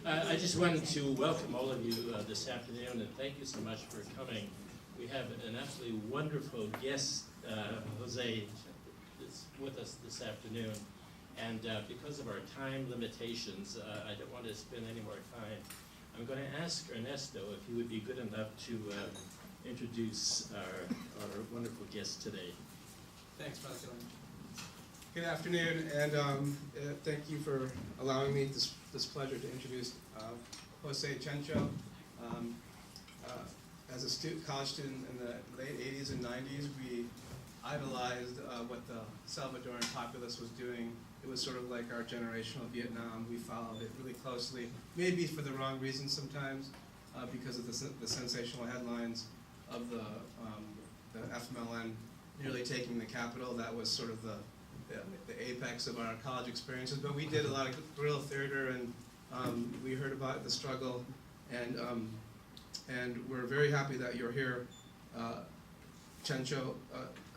I just wanted to welcome all of you this afternoon, and thank you so much for coming. We have an absolutely wonderful guest, Jose, that's with us this afternoon. And because of our time limitations, I don't want to spend any more time. I'm going to ask Ernesto if he would be good enough to introduce our wonderful guest today. Thanks, Father Killen. Good afternoon, and thank you for allowing me this pleasure to introduce Jose Chencho. As a college student in the late 80s and 90s, we idolized what the Salvadoran populace was doing. It was sort of like our generational Vietnam. We followed it really closely, maybe for the wrong reasons sometimes, because of the sensational headlines of the FMLN nearly taking the capital. That was sort of the apex of our college experiences. But we did a lot of guerrilla theater, and we heard about the struggle, and we're very happy that you're here. Chencho,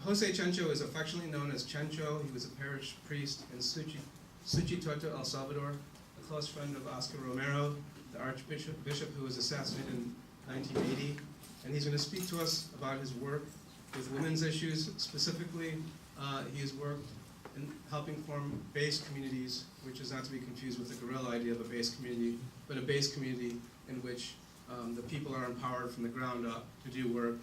Jose Chencho is affectionately known as Chencho. He was a parish priest in Suchitoto, El Salvador, a close friend of Oscar Romero, the Archbishop who was assassinated in 1980. And he's going to speak to us about his work with women's issues. Specifically, he has worked in helping form base communities, which is not to be confused with the guerrilla idea of a base community, but a base community in which the people are empowered from the ground up to do work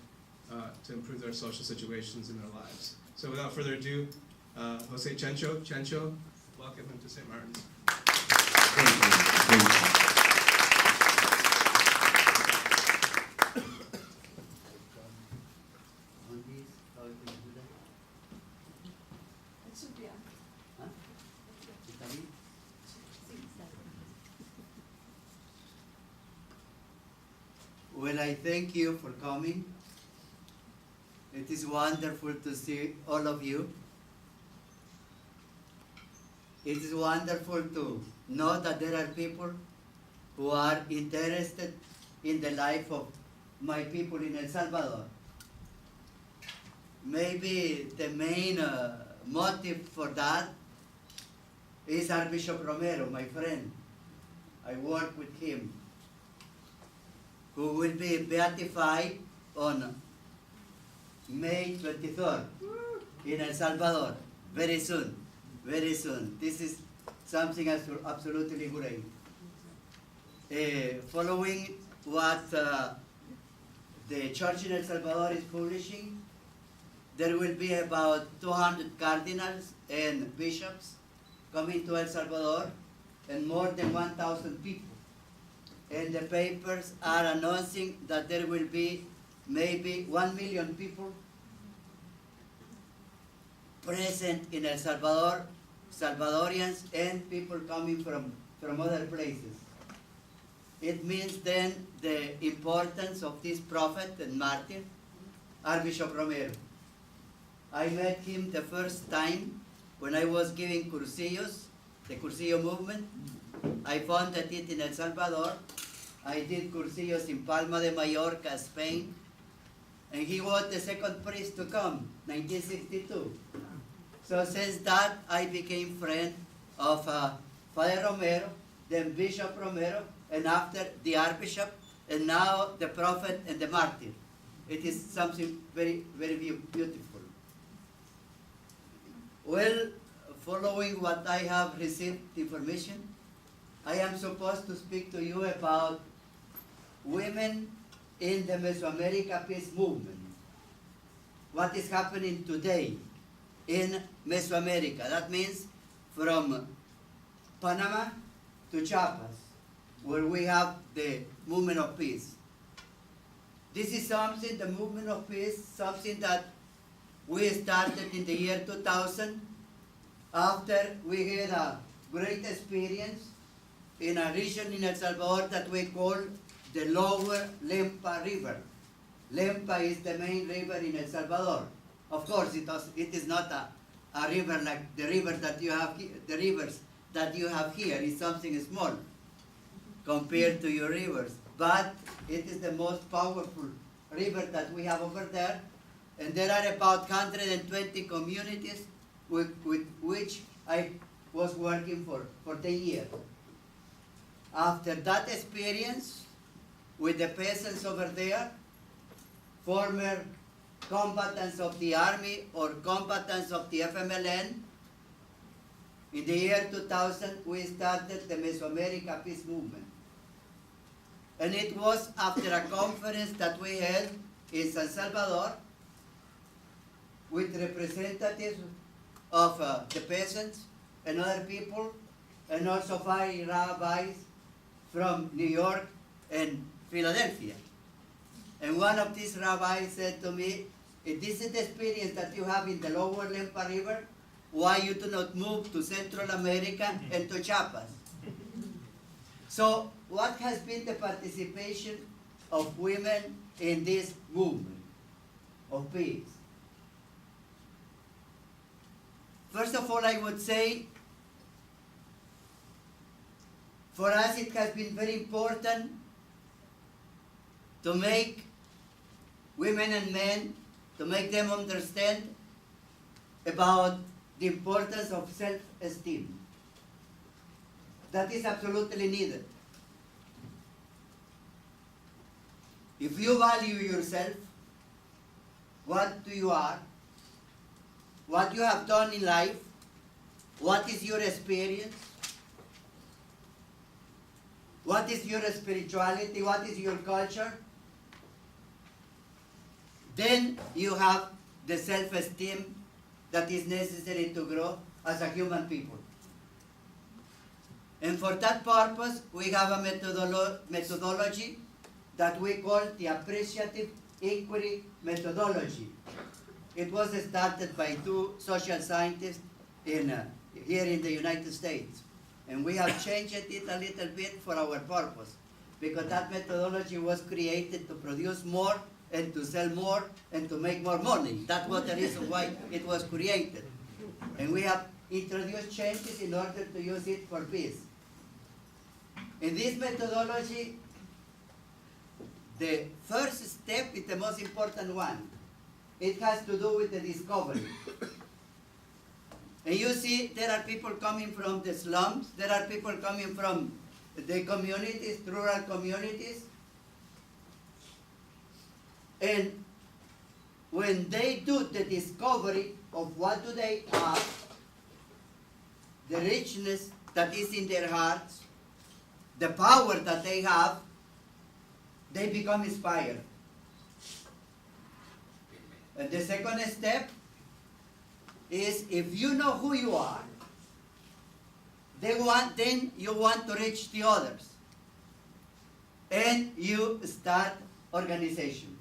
to improve their social situations in their lives. So without further ado, Jose Chencho, welcome him to St. Martin's. Thank you. Well, I thank you for coming. It is wonderful to see all of you. It is wonderful to know that there are people who are interested in the life of my people in El Salvador. Maybe the main motive for that is Archbishop Romero, my friend. I work with him, who will be beatified on May 23rd in El Salvador, very soon, very soon. This is something absolutely great. Following what the church in El Salvador is publishing, there will be about 200 cardinals and bishops coming to El Salvador, and more than 1,000 people. And the papers are announcing that there will be maybe 1 million people present in El Salvador, Salvadorians and people coming from other places. It means then the importance of this prophet and martyr, Archbishop Romero. I met him the first time when I was giving cursillos, the cursillo movement. I founded it in El Salvador. I did cursillos in Palma de Mallorca, Spain. And he was the second priest to come, 1962. So since that, I became friend of Father Romero, then Bishop Romero, and after the Archbishop, and now the prophet and the martyr. It is something very, very beautiful. Well, following what I have received information, I am supposed to speak to you about women in the Mesoamerica peace movement. What is happening today in Mesoamerica? That means from Panama to Chiapas, where we have the movement of peace. This is something, the movement of peace, something that we started in the year 2000 after we had a great experience in a region in El Salvador that we call the Lower Lempa River. Lempa is the main river in El Salvador. Of course, it is not a river like the river that you have here. The rivers that you have here is something small compared to your rivers. But it is the most powerful river that we have over there. And there are about 120 communities with which I was working for 10 years. after that experience with the peasants over there, former combatants of the army or combatants of the FMLN, in the year 2000, we started the Mesoamerica peace movement. And it was after a conference that we held in San Salvador with representatives of the peasants and other people, and also 5 rabbis from New York and Philadelphia. And one of these rabbis said to me, if this is the experience that you have in the lower Lempa River, why you do not move to Central America and to Chiapas? So what has been the participation of women in this movement of peace? First of all, I would say, for us it has been very important to make women and men, to make them understand about the importance of self-esteem. That is absolutely needed. If you value yourself, what you are, what you have done in life, what is your experience, what is your spirituality, what is your culture, then you have the self-esteem that is necessary to grow as a human people. And for that purpose, we have a methodology that we call the appreciative inquiry methodology. It was started by 2 social scientists here in the United States. And we have changed it a little bit for our purpose, because that methodology was created to produce more and to sell more and to make more money. That was the reason why it was created. And we have introduced changes in order to use it for peace. In this methodology, the first step is the most important one. It has to do with the discovery. And you see, there are people coming from the slums, there are people coming from the communities, rural communities. And when they do the discovery of what do they have, the richness that is in their hearts, the power that they have, they become inspired. And the second step is, if you know who you are, then you want to reach the others. And you start organizations.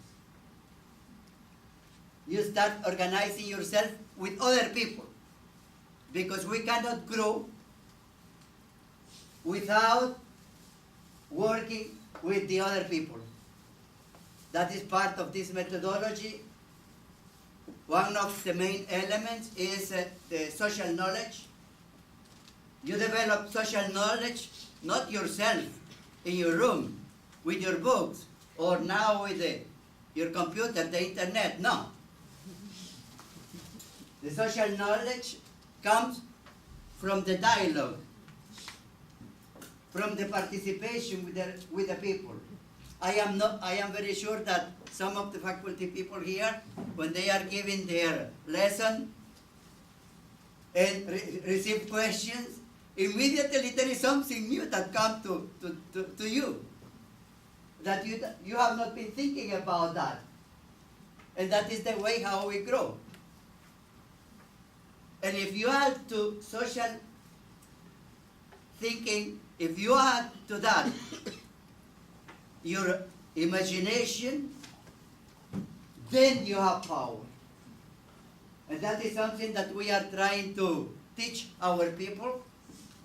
You start organizing yourself with other people, because we cannot grow without working with the other people. That is part of this methodology. One of the main elements is the social knowledge. You develop social knowledge, not yourself in your room with your books, or now with your computer, the internet, no. The social knowledge comes from the dialogue, from the participation with the people. I am very sure that some of the faculty people here, when they are giving their lesson and receive questions, immediately there is something new that comes to you, that you have not been thinking about that. And that is the way how we grow. And if you add to social thinking, if you add to that your imagination, then you have power. And that is something that we are trying to teach our people,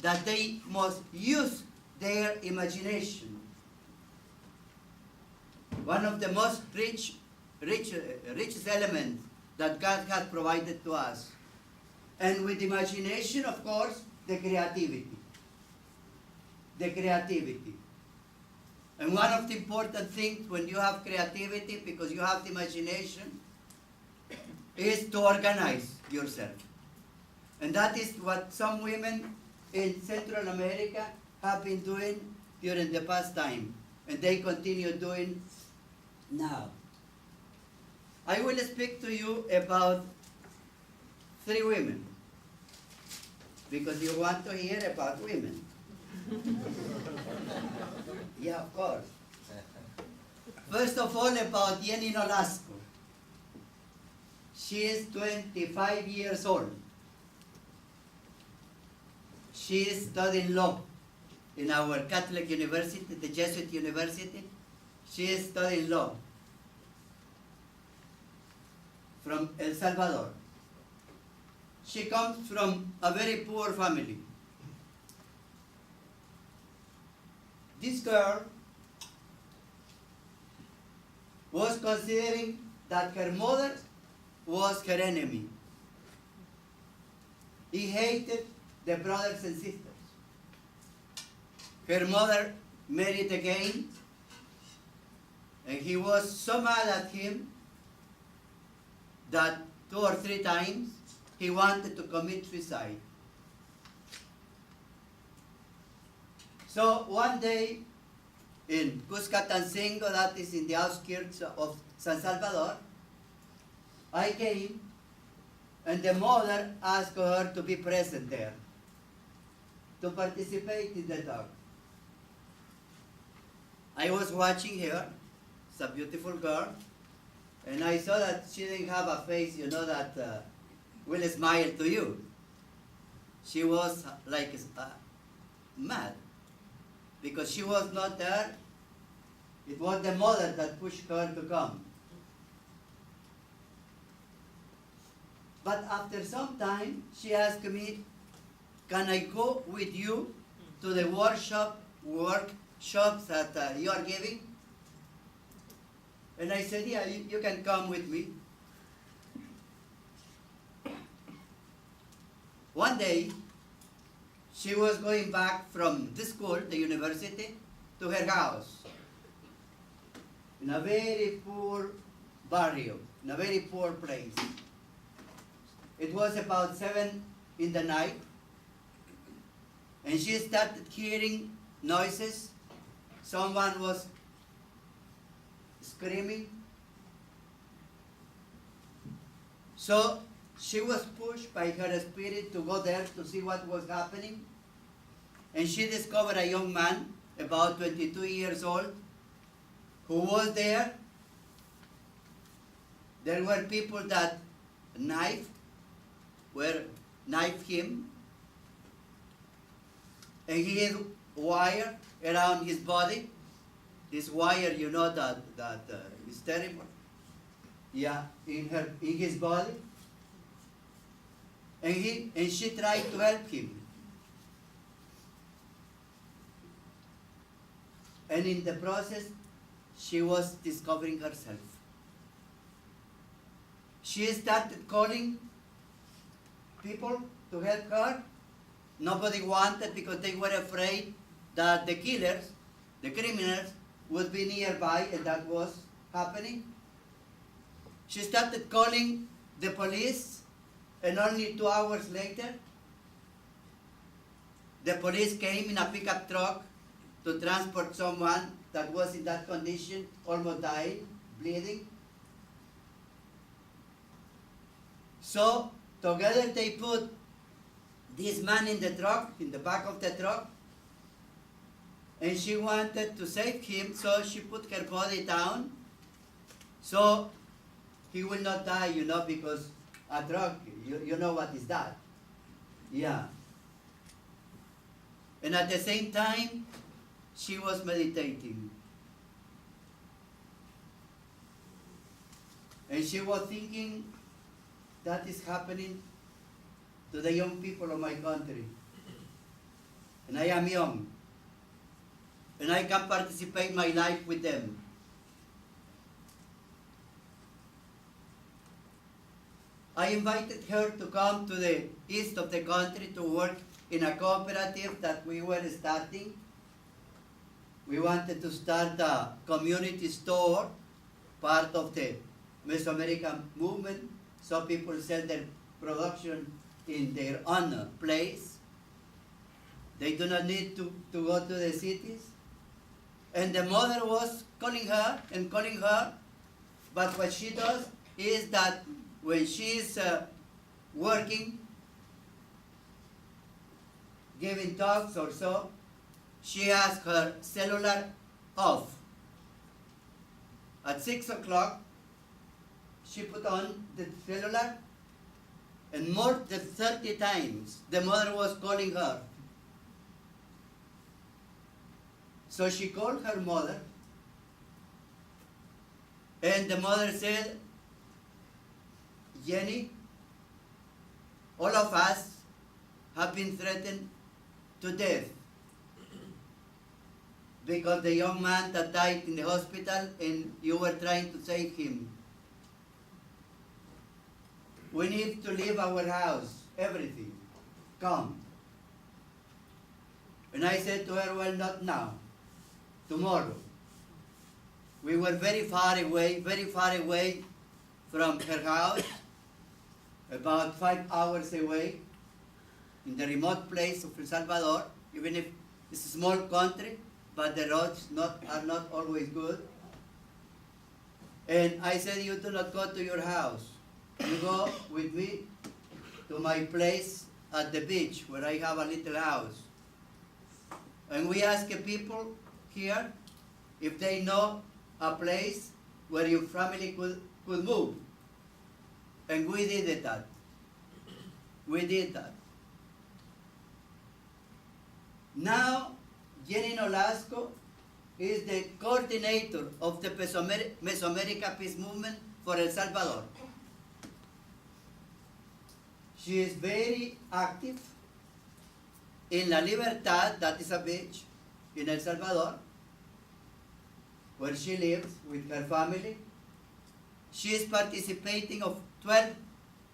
that they must use their imagination. One of the most richest elements that God has provided to us. And with imagination, of course, the creativity. The creativity. And one of the important things when you have creativity, because you have the imagination, is to organize yourself. And that is what some women in Central America have been doing during the past time, and they continue doing now. I will speak to you about 3 women, because you want to hear about women. Yeah, of course. First of all, about Jenny Nolasco. She is 25 years old. She is studying law in our Catholic university, the Jesuit university. She is studying law from El Salvador. She comes from a very poor family. This girl was considering that her mother was her enemy. He hated the brothers and sisters. Her mother married again, and he was so mad at him that 2 or 3 times he wanted to commit suicide. So one day in Cuscatancingo, that is in the outskirts of San Salvador, I came, and the mother asked her to be present there, to participate in the talk. I was watching her, it's a beautiful girl, and I saw that she didn't have a face, you know, that will smile to you. She was like mad, because she was not there. It was the mother that pushed her to come. But after some time, she asked me, can I go with you to the workshops that you are giving? And I said, yeah, you can come with me. One day, she was going back from the school, the university, to her house in a very poor barrio, in a very poor place. It was about 7 in the night, and she started hearing noises. Someone was screaming. So she was pushed by her spirit to go there to see what was happening. And she discovered a young man, about 22 years old, who was there. There were people that knifed him, and he had wire around his body. This wire, you know, that is terrible. Yeah, in his body. And she tried to help him. And in the process, she was discovering herself. She started calling people to help her. Nobody wanted, because they were afraid that the killers, the criminals, would be nearby, and that was happening. She started calling the police, and only 2 hours later, the police came in a pickup truck to transport someone that was in that condition, almost dying, bleeding. So together they put this man in the truck, in the back of the truck, and she wanted to save him, so she put her body down, so he will not die, you know, because a drug, you know what is that? Yeah. And at the same time, she was meditating. And she was thinking, that is happening to the young people of my country. And I am young. And I can participate my life with them. I invited her to come to the east of the country to work in a cooperative that we were starting. We wanted to start a community store, part of the Mesoamerican movement, so people sell their production in their own place. They do not need to go to the cities. And the mother was calling her and calling her, but what she does is that when she's working, giving talks or so, she has her cellular off. At 6 o'clock, she put on the cellular, and more than 30 times the mother was calling her. So she called her mother, and the mother said, Jenny, all of us have been threatened to death because the young man that died in the hospital and you were trying to save him. We need to leave our house, everything. Come. And I said to her, well, not now, tomorrow. We were very far away from her house, about 5 hours away, in the remote place of El Salvador, even if it's a small country, but the roads are not always good. And I said, you do not go to your house. You go with me to my place at the beach where I have a little house. And we ask people here if they know a place where your family could move. And we did that. We did that. Now, Jenny Nolasco is the coordinator of the Mesoamerica Peace Movement for El Salvador. She is very active in La Libertad, that is a beach in El Salvador, where she lives with her family. She is participating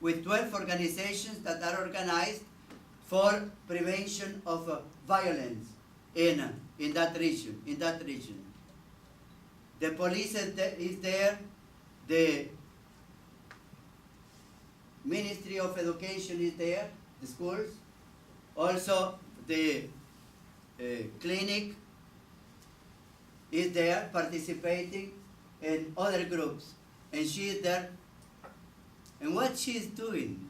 with 12 organizations that are organized for prevention of violence in that region. The police is there, the Ministry of Education is there, the schools, also the clinic is there participating, and other groups, and she is there. And what she is doing,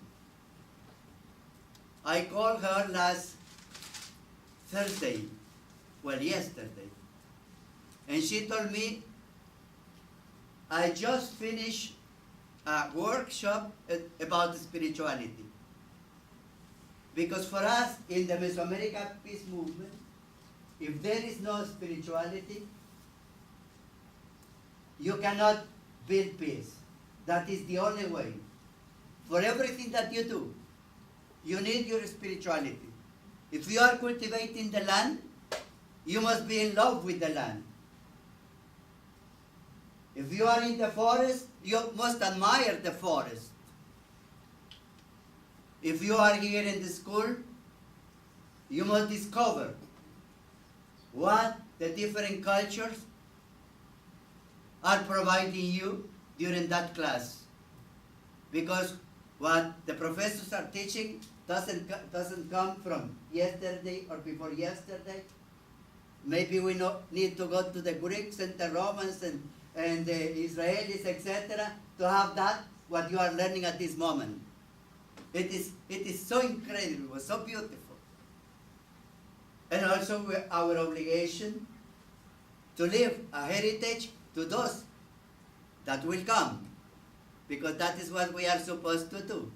I called her last Thursday, well, yesterday, and she told me, I just finished a workshop about spirituality. Because for us in the Mesoamerica Peace Movement, if there is no spirituality, you cannot build peace. That is the only way. For everything that you do, you need your spirituality. If you are cultivating the land, you must be in love with the land. If you are in the forest, you must admire the forest. If you are here in the school, you must discover what the different cultures are providing you during that class. Because what the professors are teaching doesn't come from yesterday or before yesterday. Maybe we need to go to the Greeks and the Romans and the Israelis, etc., to have that, what you are learning at this moment. It is so incredible, so beautiful. And also our obligation to leave a heritage to those that will come, because that is what we are supposed to do.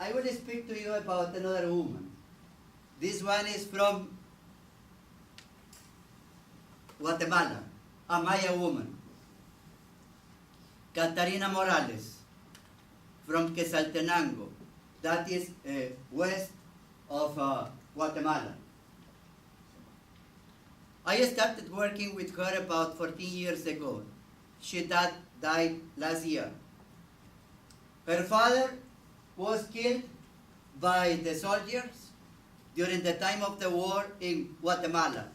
I will speak to you about another woman. This one is from Guatemala, a Maya woman. Catarina Morales, from Quetzaltenango, that is west of Guatemala. I started working with her about 14 years ago. She died last year. Her father was killed by the soldiers during the time of the war in Guatemala.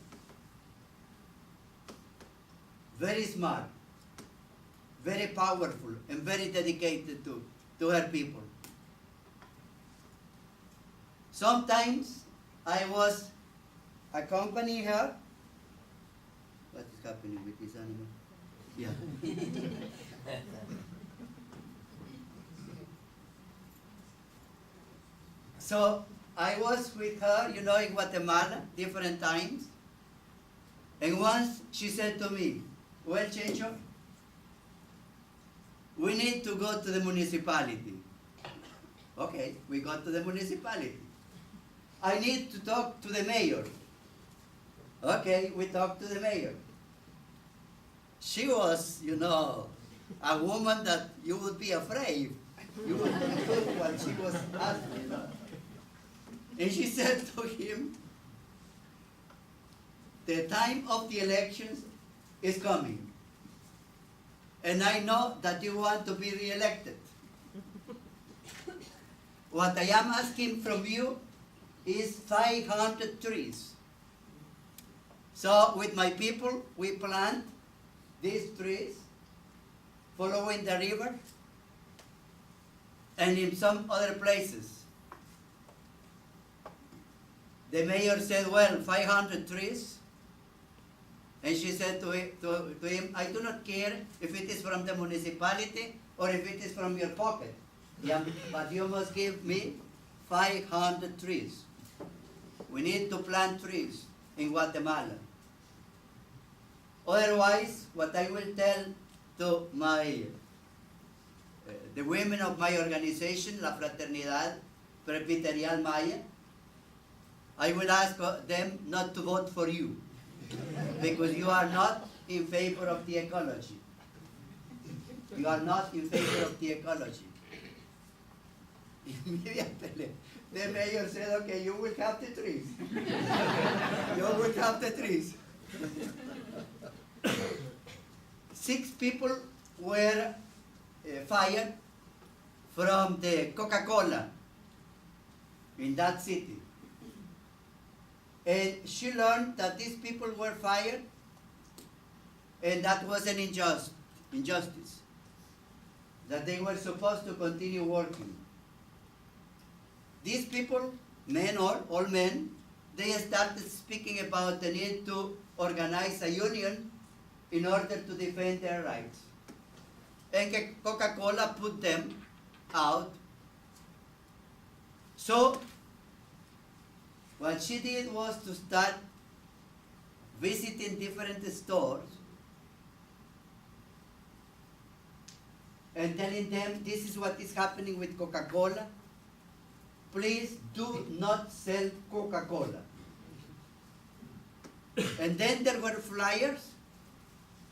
Very smart, very powerful, and very dedicated to her people. Sometimes I was accompanying her. What is happening with this animal? Yeah. So I was with her, in Guatemala, different times. And once she said to me, well, Chencho, we need to go to the municipality. Okay, we go to the municipality. I need to talk to the mayor. Okay, we talked to the mayor. She was, a woman that you would be afraid. You would do what she was asking. And she said to him, the time of the elections is coming. And I know that you want to be re-elected. What I am asking from you is 500 trees. So with my people, we plant these trees following the river and in some other places. The mayor said, well, 500 trees. And she said to him, I do not care if it is from the municipality or if it is from your pocket. Yeah, but you must give me 500 trees. We need to plant trees in Guatemala. Otherwise, what I will tell to the women of my organization, La Fraternidad Presbyterial Maya, I will ask them not to vote for you because you are not in favor of the ecology. You are not in favor of the ecology. Immediately, the mayor said, okay, you will have the trees. You will have the trees. 6 people were fired from the Coca-Cola in that city. And she learned that these people were fired, and that was an injustice, that they were supposed to continue working. These people, men, all men, they started speaking about the need to organize a union in order to defend their rights. And Coca-Cola put them out. So, what she did was to start visiting different stores and telling them, this is what is happening with Coca-Cola. Please do not sell Coca-Cola. And then there were flyers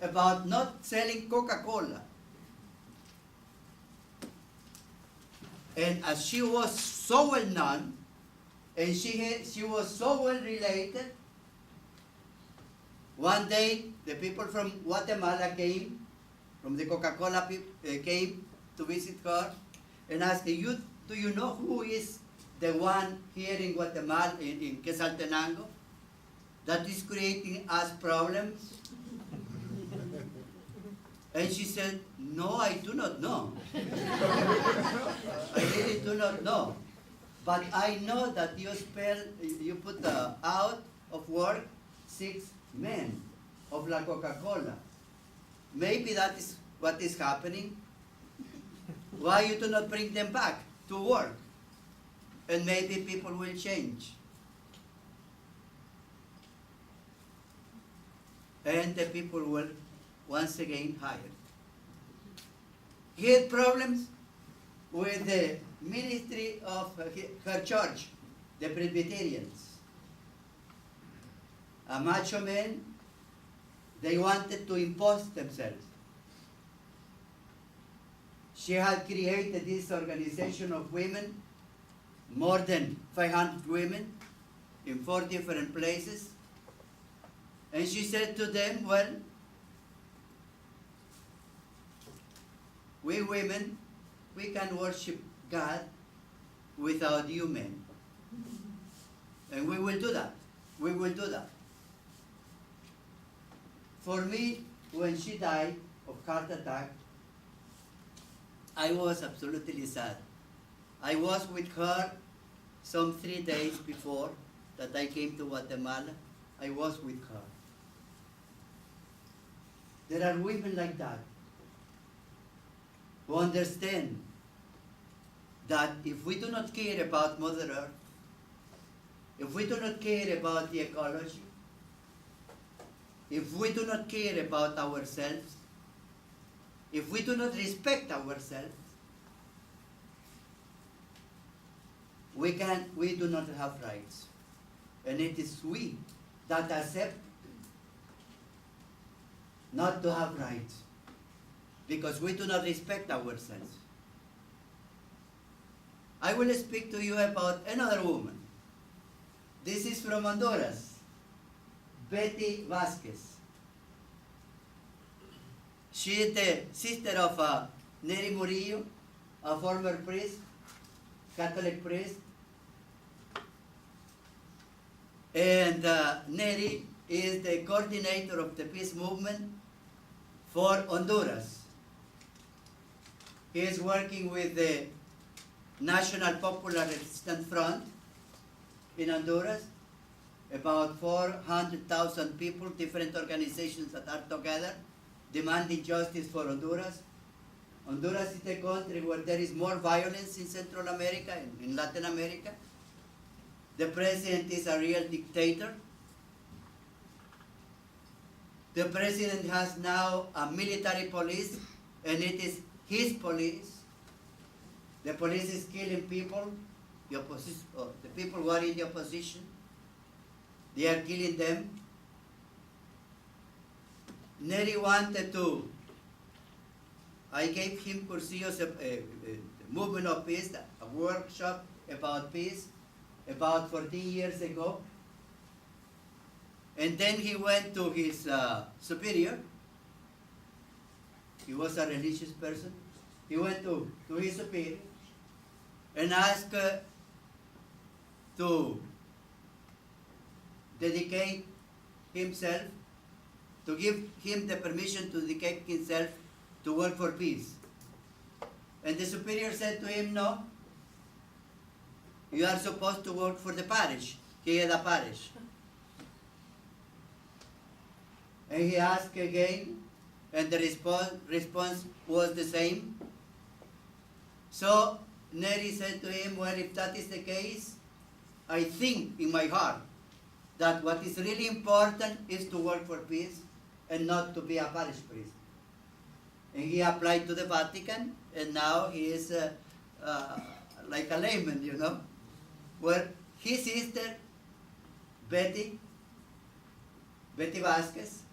about not selling Coca-Cola. And as she was so well known, and she was so well related, one day the people from Guatemala came, from the Coca-Cola people, came to visit her and asked, do you know who is the one here in Guatemala, in Quetzaltenango, that is creating us problems? And she said, no, I do not know. I really do not know. But I know that you put out of work 6 men of La Coca-Cola. Maybe that is what is happening. Why you do not bring them back to work? And maybe people will change. And the people were once again hired. He had problems with the ministry of her church, the Presbyterians. A macho men, they wanted to impose themselves. She had created this organization of women, more than 500 women, in 4 different places. And she said to them, well, we women, we can worship God without you men. And we will do that. We will do that. For me, when she died of heart attack, I was absolutely sad. I was with her some 3 days before that I came to Guatemala, I was with her. There are women like that who understand that if we do not care about Mother Earth, if we do not care about the ecology, if we do not care about ourselves, if we do not respect ourselves, we do not have rights. And it is we that accept not to have rights because we do not respect ourselves. I will speak to you about another woman. This is from Honduras, Betty Vasquez. She is the sister of Neri Murillo, a former priest, Catholic priest. And Neri is the coordinator of the peace movement for Honduras. He is working with the National Popular Resistance Front in Honduras, about 400,000 people, different organizations that are together, demanding justice for Honduras. Honduras is a country where there is more violence in Central America and in Latin America. The president is a real dictator. The president has now a military police, and it is his police. The police is killing people, the people who are in the opposition. They are killing them. Neri wanted to, I gave him Cursillos, a movement of peace, a workshop about peace, about 14 years ago. And then he went to his superior. He was a religious person. He went to his superior and asked to dedicate himself, to give him the permission to dedicate himself to work for peace. And the superior said to him, no, you are supposed to work for the parish. He had a parish. And he asked again, and the response was the same. So Neri said to him, well, if that is the case, I think in my heart that what is really important is to work for peace and not to be a parish priest. And he applied to the Vatican, and now he is like a layman, you know, where his sister, Betty Vasquez,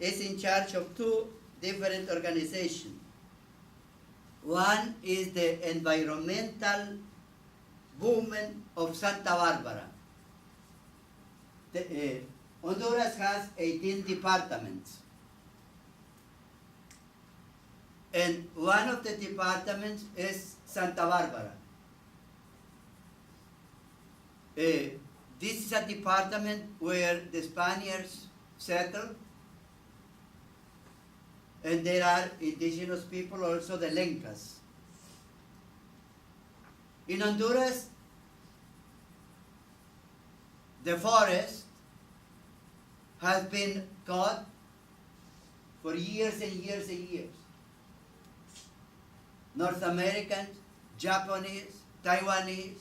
is in charge of two different organizations. One is the environmental movement of Santa Barbara. Honduras has 18 departments. And one of the departments is Santa Barbara. This is a department where the Spaniards settled, and there are indigenous people, also the Lencas. In Honduras, the forest has been cut for years and years and years. North Americans, Japanese, Taiwanese,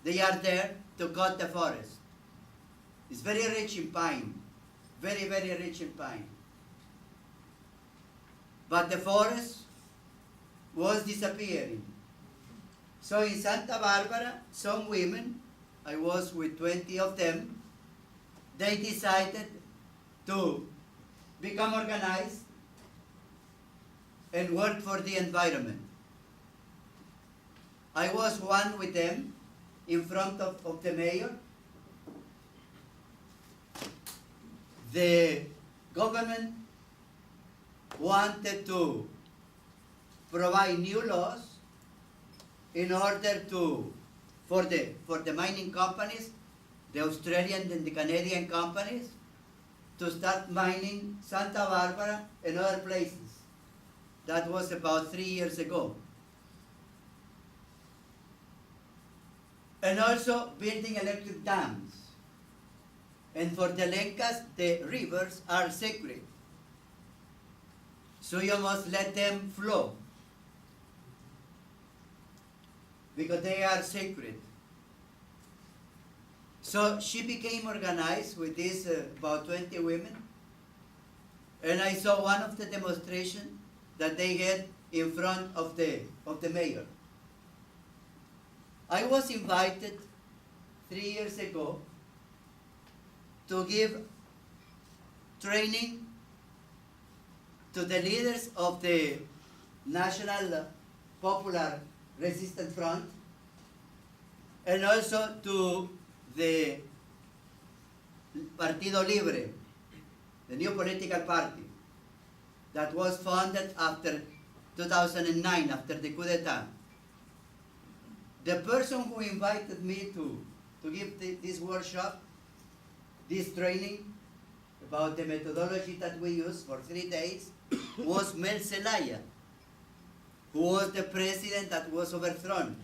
they are there to cut the forest. It's very rich in pine, very, very rich in pine. But the forest was disappearing. So in Santa Barbara, some women, I was with 20 of them, they decided to become organized and work for the environment. I was one with them in front of the mayor. The government wanted to provide new laws in order to, for the mining companies, the Australian and the Canadian companies, to start mining Santa Barbara and other places. That was about 3 years ago. and also building electric dams. And for the Lencas, the rivers are sacred. So you must let them flow, because they are sacred. So she became organized with these about 20 women, and I saw one of the demonstrations that they had in front of the mayor. I was invited 3 years ago to give training to the leaders of the National Popular Resistance Front, and also to the Partido Libre, the new political party that was founded after 2009, after the coup d'etat. The person who invited me to give this workshop, this training about the methodology that we use for 3 days, was Mel Zelaya, who was the president that was overthrown.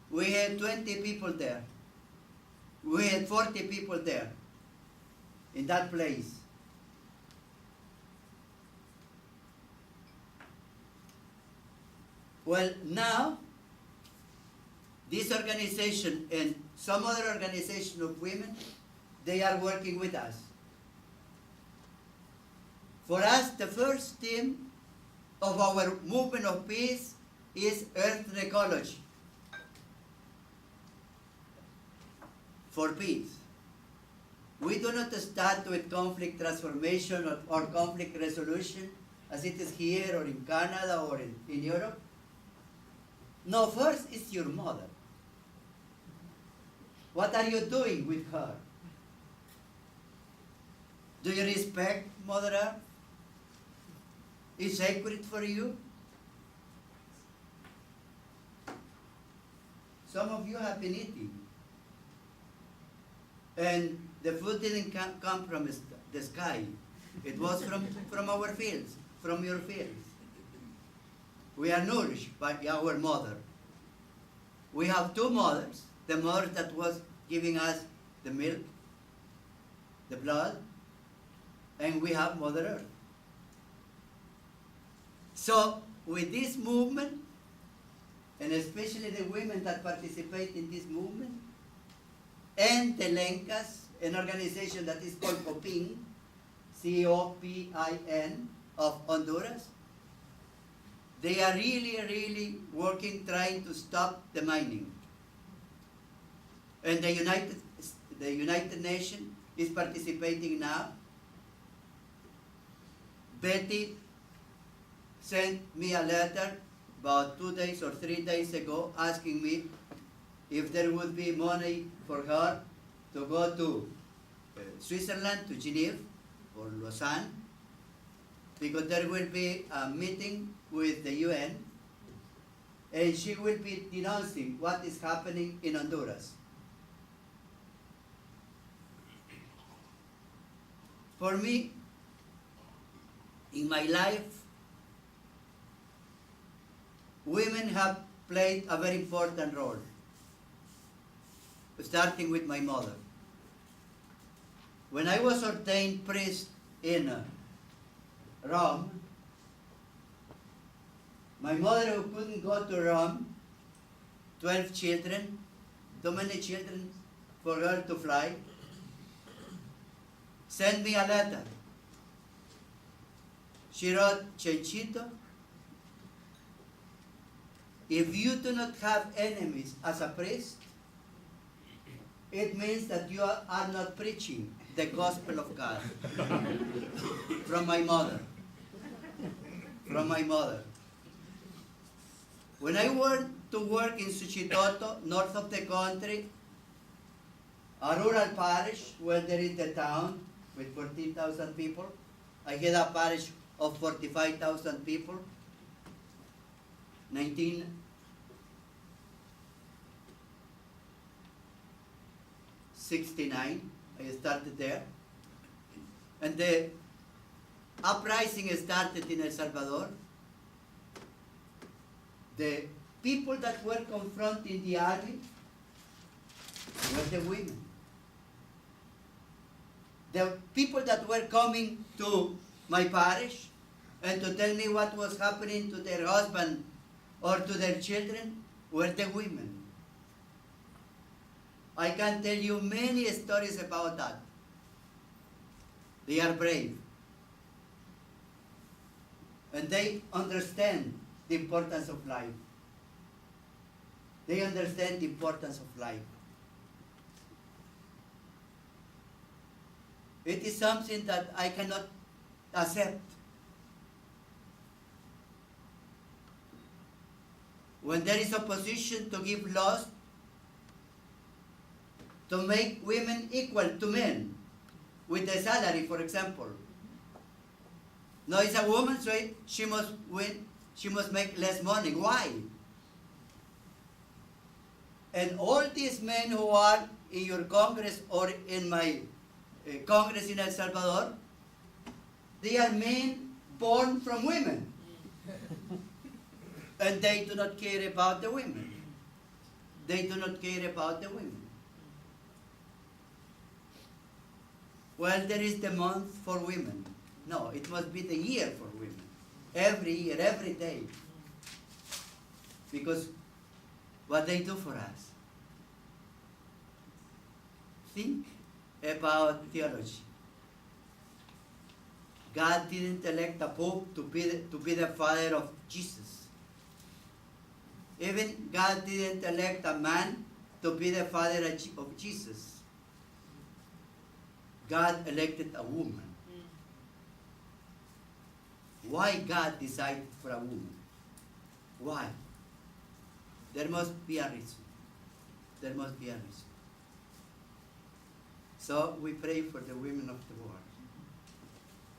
We had 20 people there. We had 40 people there in that place. Well, now, this organization and some other organization of women, they are working with us. For us, the first theme of our movement of peace is earth ecology. For peace. We do not start with conflict transformation or conflict resolution as it is here or in Canada or in Europe. No, first is your mother. What are you doing with her? Do you respect Mother Earth? Is sacred for you? Some of you have been eating. And the food didn't come from the sky. It was from our fields, from your fields. We are nourished by our mother. We have two mothers. The mother that was giving us the milk, the blood, and we have Mother Earth. So with this movement, and especially the women that participate in this movement, and the Lencas, an organization that is called COPIN, C-O-P-I-N, of Honduras, they are really working, trying to stop the mining. And the United Nations is participating now. Betty sent me a letter about 2 days or 3 days ago asking me if there would be money for her to go to Switzerland, to Geneva or Lausanne, because there will be a meeting with the UN, and she will be denouncing what is happening in Honduras. For me, in my life, women have played a very important role, starting with my mother. When I was ordained priest in Rome, my mother, who couldn't go to Rome, 12 children, too many children for her to fly, sent me a letter. She wrote, Chenchito, if you do not have enemies as a priest, it means that you are not preaching the gospel of God. From my mother. From my mother. When I went to work in Suchitoto, north of the country, a rural parish where there is the town with 14,000 people, I had a parish of 45,000 people, 1969, I started there. And the uprising started in El Salvador. The people that were confronting the alley were the women. The people that were coming to my parish and to tell me what was happening to their husband or to their children were the women. I can tell you many stories about that. They are brave. And they understand the importance of life. They understand the importance of life. It is something that I cannot accept. When there is opposition to give laws to make women equal to men with the salary, for example. No, it's a woman, so she must win, she must make less money. Why? And all these men who are in your Congress or in my Congress in El Salvador, they are men born from women. And they do not care about the women. They do not care about the women. Well, there is the month for women. No, it must be the year for women. Every year, every day. Because what they do for us. Think about theology. God didn't elect a pope to be the father of Jesus. Even God didn't elect a man to be the father of Jesus. God elected a woman. Why God decided for a woman? Why? There must be a reason. There must be a reason. So we pray for the women of the world,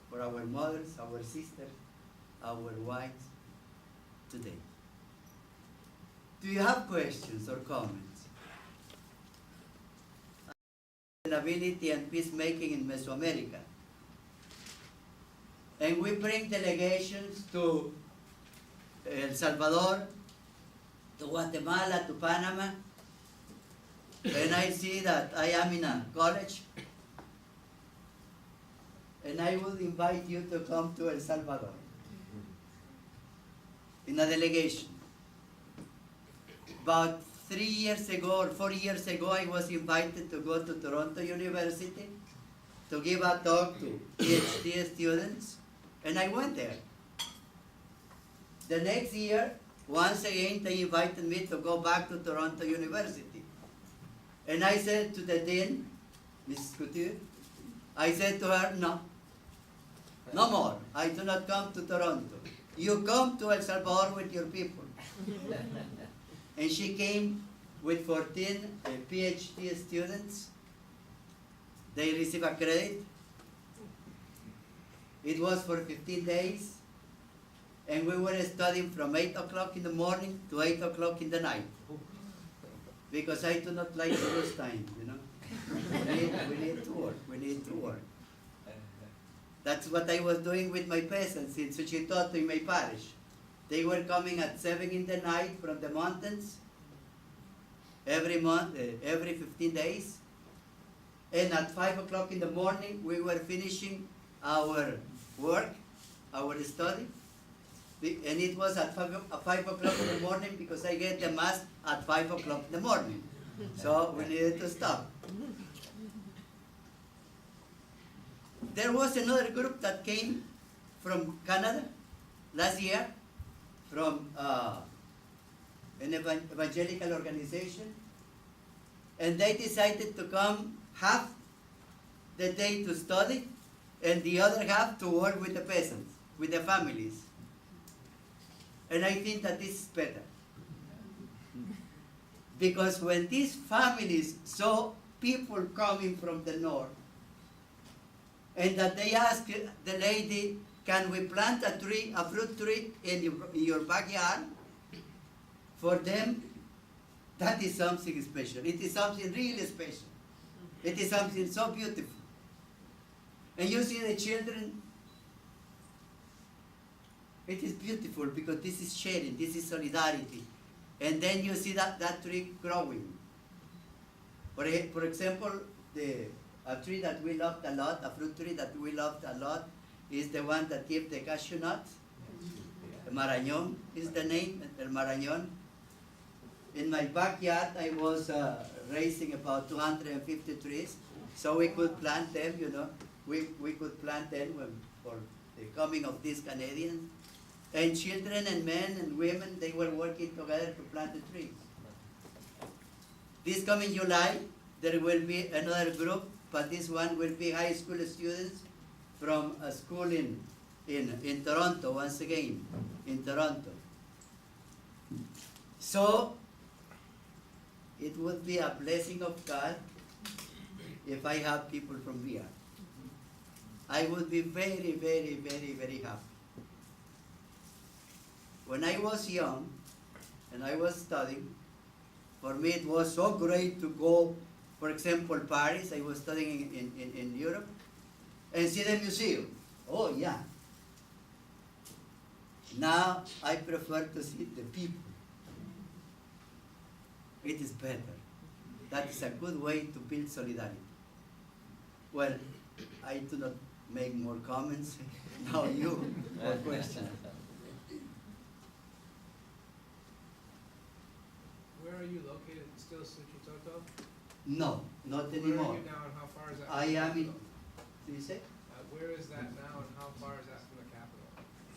for our mothers, our sisters, our wives today. Do you have questions or comments? Sustainability and peacemaking in Mesoamerica. And we bring delegations to El Salvador, to Guatemala, to Panama. And I see that I am in a college. And I would invite you to come to El Salvador in a delegation. About 3 years ago or 4 years ago, I was invited to go to Toronto University to give a talk to PhD students, and I went there. The next year, once again, they invited me to go back to Toronto University. And I said to the dean, Mrs. Couture, I said to her, no more. I do not come to Toronto. You come to El Salvador with your people. And she came with 14 PhD students. They received a credit. It was for 15 days. And we were studying from 8 o'clock in the morning to 8 o'clock in the night. Because I do not like to lose time, you know. We need to work. We need to work. That's what I was doing with my peasants in Suchitoto in my parish. They were coming at 7 in the night from the mountains every month, every 15 days. And at 5 o'clock in the morning, we were finishing our work, our study. And it was at 5 o'clock in the morning because I get the mass at 5 o'clock in the morning. So we needed to stop. There was another group that came from Canada last year, from an evangelical organization, and they decided to come half the day to study and the other half to work with the peasants, with the families. And I think that this is better. Because when these families saw people coming from the north, and that they asked the lady, can we plant a tree, a fruit tree in your backyard? For them, that is something special. It is something really special. It is something so beautiful. And you see the children, it is beautiful because this is sharing, this is solidarity. and then you see that tree growing. For example, a tree that we loved a lot, a fruit tree that we loved a lot, is the one that gives the cashew nuts. Marañón is the name, El Marañón. In my backyard, I was raising about 250 trees, so we could plant them, you know. We could plant them for the coming of these Canadians. And children and men and women, they were working together to plant the trees. This coming July, there will be another group, but this one will be high school students from a school in Toronto, once again, in Toronto. So, it would be a blessing of God if I have people from here. I would be very, very, very, very happy. When I was young and I was studying, for me it was so great to go, for example, Paris. I was studying in Europe, and see the museum. Oh yeah. Now I prefer to see the people. It is better. That is a good way to build solidarity. Well, I do not make more comments. Now you, more questions. Where are you located? Still Suchitoto? No, not Where are anymore. you now and how far is that? I from the am in, capital? do you say? Where is that now and how far is that from the capital?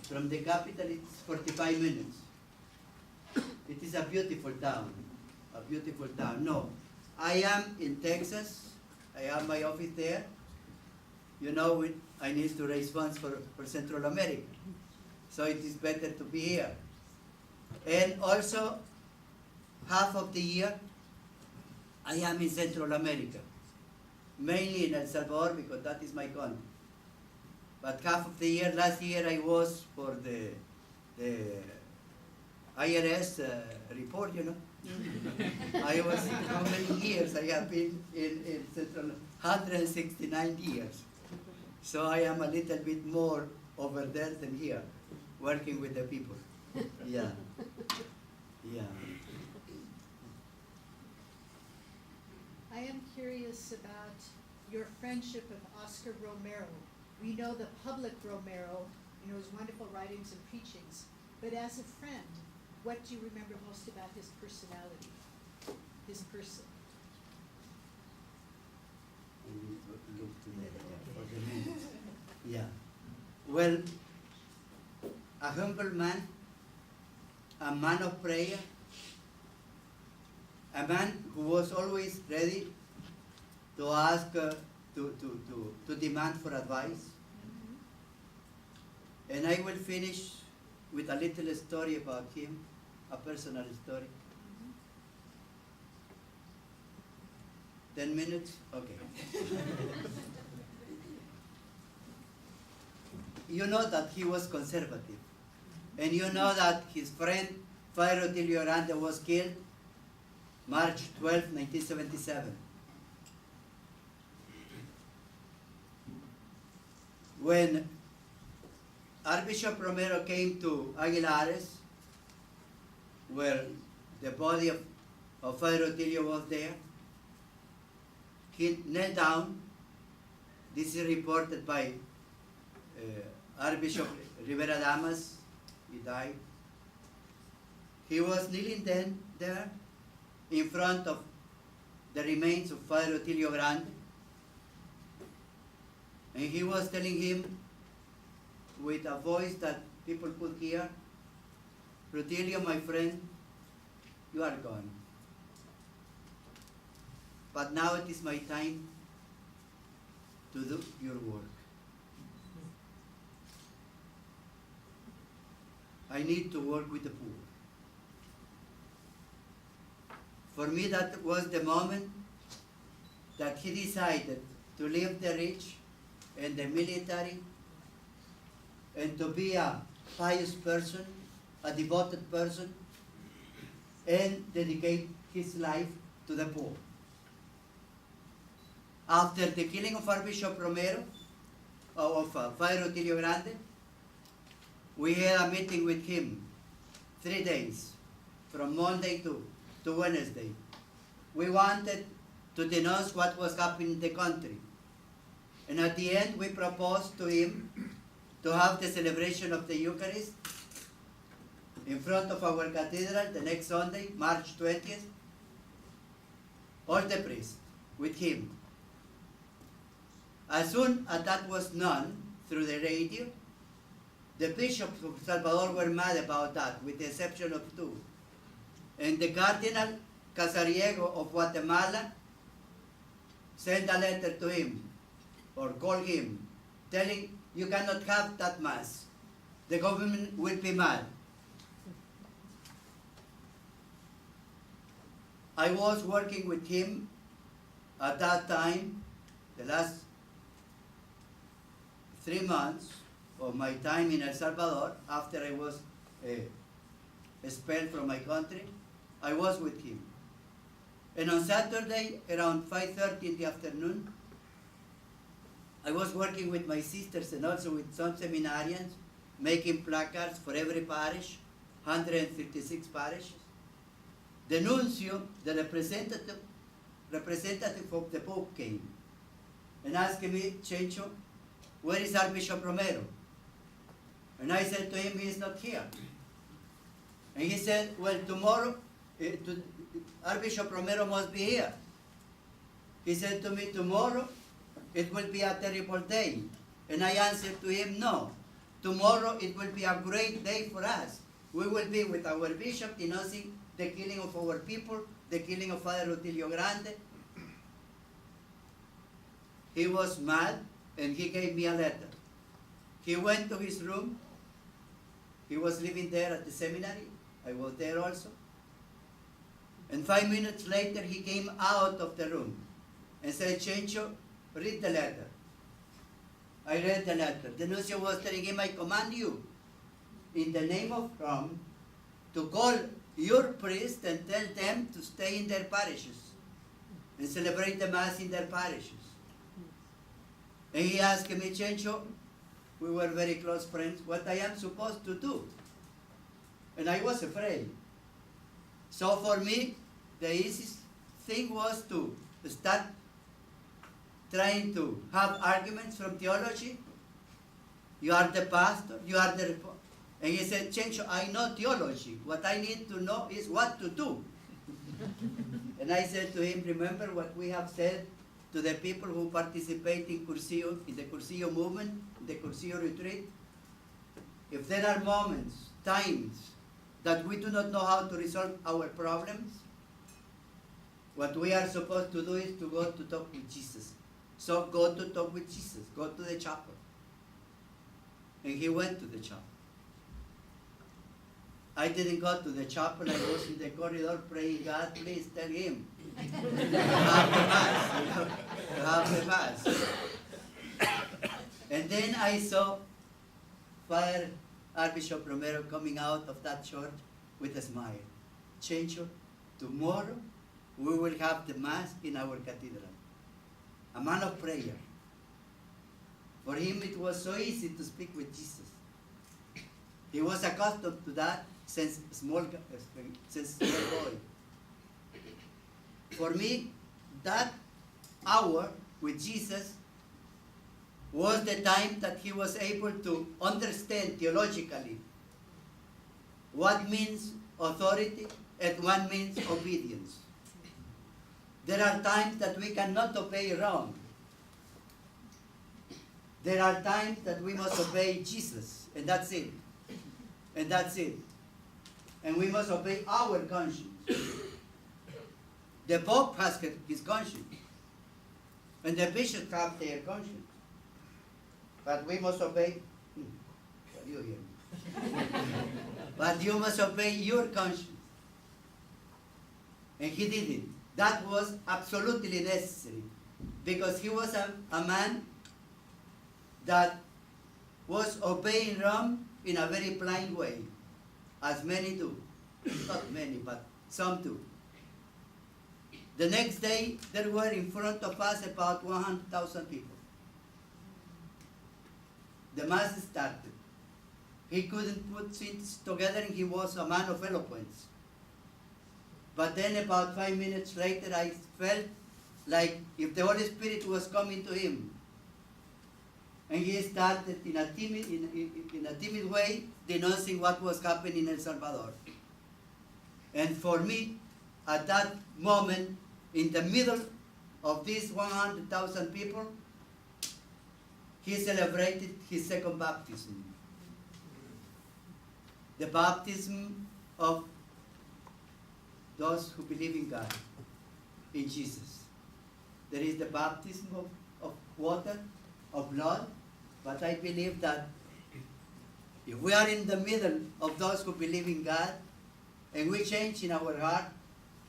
From the capital it's 45 minutes. It is a beautiful town. A beautiful town. No, I am in Texas. I have my office there. You know, I need to raise funds for Central America. So it is better to be here. And also, half of the year, I am in Central America. Mainly in El Salvador, because that is my country. But half of the year, last year I was for the IRS report, you know. I was, how many years I have been in Central, 169 years. So I am a little bit more over there than here, working with the people. Yeah, yeah. I am curious about your friendship with Oscar Romero. We know the public Romero, his wonderful writings and preachings, but as a friend, what do you remember most about his personality, his person? I need to look to that for the minute. Yeah. Well, a humble man, a man of prayer, a man who was always ready to ask, to demand for advice. And I will finish with a little story about him, a personal story. 10 minutes? Okay. You know that he was conservative. And you know that his friend, Father Otilio Grande, was killed March 12, 1977. When Archbishop Romero came to Aguilares, where the body of Father Otilio was there, he knelt down. This is reported by Archbishop Rivera Damas. He died. He was kneeling then there in front of the remains of Father Otilio Grande, and he was telling him with a voice that people could hear, "Rutilio, my friend, you are gone. But now it is my time to do your work. I need to work with the poor." For me, that was the moment that he decided to leave the rich and the military and to be a pious person, a devoted person, and dedicate his life to the poor. After the killing of Archbishop Romero, of Father Otilio Grande, we had a meeting with him, 3 days. from Monday to Wednesday. We wanted to denounce what was happening in the country. And at the end, we proposed to him to have the celebration of the Eucharist in front of our cathedral the next Sunday, March 20th. All the priests with him. As soon as that was known through the radio, the bishops of Salvador were mad about that, with the exception of two. And the Cardinal Casariego of Guatemala sent a letter to him, or called him, telling, you cannot have that mass. The government will be mad. I was working with him at that time, the last 3 months of my time in El Salvador, after I was expelled from my country. I was with him. And on Saturday, around 5:30 in the afternoon, I was working with my sisters and also with some seminarians, making placards for every parish, 156 parishes. The nuncio, the representative of the Pope came and asked me, Chencho, where is Archbishop Romero? And I said to him, he is not here. And he said, well, tomorrow, Archbishop Romero must be here. He said to me, tomorrow, it will be a terrible day. And I answered to him, no. Tomorrow, it will be a great day for us. We will be with our bishop denouncing the killing of our people, the killing of Father Rutilio Grande. He was mad, and he gave me a letter. He went to his room. He was living there at the seminary. I was there also. And 5 minutes later, he came out of the room and said, Chencho, read the letter. I read the letter. The nuncio was telling him, I command you, in the name of Rome, to call your priest and tell them to stay in their parishes and celebrate the Mass in their parishes. And he asked me, Chencho, we were very close friends, what I am supposed to do. And I was afraid. So for me, the easiest thing was to start trying to have arguments from theology. You are the pastor, you are the... And he said, Chencho, I know theology. What I need to know is what to do. And I said to him, remember what we have said to the people who participate in the Cursillo movement, the Cursillo retreat? If there are moments, times, that we do not know how to resolve our problems, what we are supposed to do is to go to talk with Jesus. So go to talk with Jesus, go to the chapel. And he went to the chapel. I didn't go to the chapel, I was in the corridor praying, God, please tell him. Have the Mass, have the Mass. And then I saw Father Archbishop Romero coming out of that church with a smile. Chencho, tomorrow we will have the Mass in our cathedral. A man of prayer. For him it was so easy to speak with Jesus. He was accustomed to that since small boy. For me, that hour with Jesus was the time that he was able to understand theologically what means authority and what means obedience. There are times that we cannot obey wrong. There are times that we must obey Jesus, and that's it. And that's it. And we must obey our conscience. The Pope has his conscience, and the bishops have their conscience. But we must obey. You hear me? But you must obey your conscience. And he did it. That was absolutely necessary, because he was a man that was obeying Rome in a very blind way, as many do. Not many, but some do. The next day, there were in front of us about 100,000 people. The Mass started. He couldn't put things together, and he was a man of eloquence. But then about 5 minutes later, I felt like if the Holy Spirit was coming to him. And he started in a timid way denouncing what was happening in El Salvador. And for me, at that moment, in the middle of these 100,000 people, he celebrated his second baptism. The baptism of those who believe in God, in Jesus. There is the baptism of water, of blood, but I believe that if we are in the middle of those who believe in God, and we change in our heart,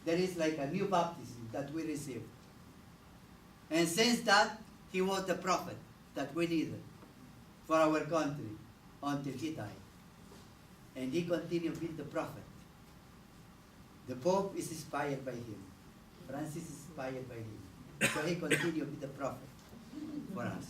there is like a new baptism that we receive. And since that, he was the prophet that we needed for our country until he died. And he continued being the prophet. The Pope is inspired by him. Francis is inspired by him. So he continued to be the prophet for us.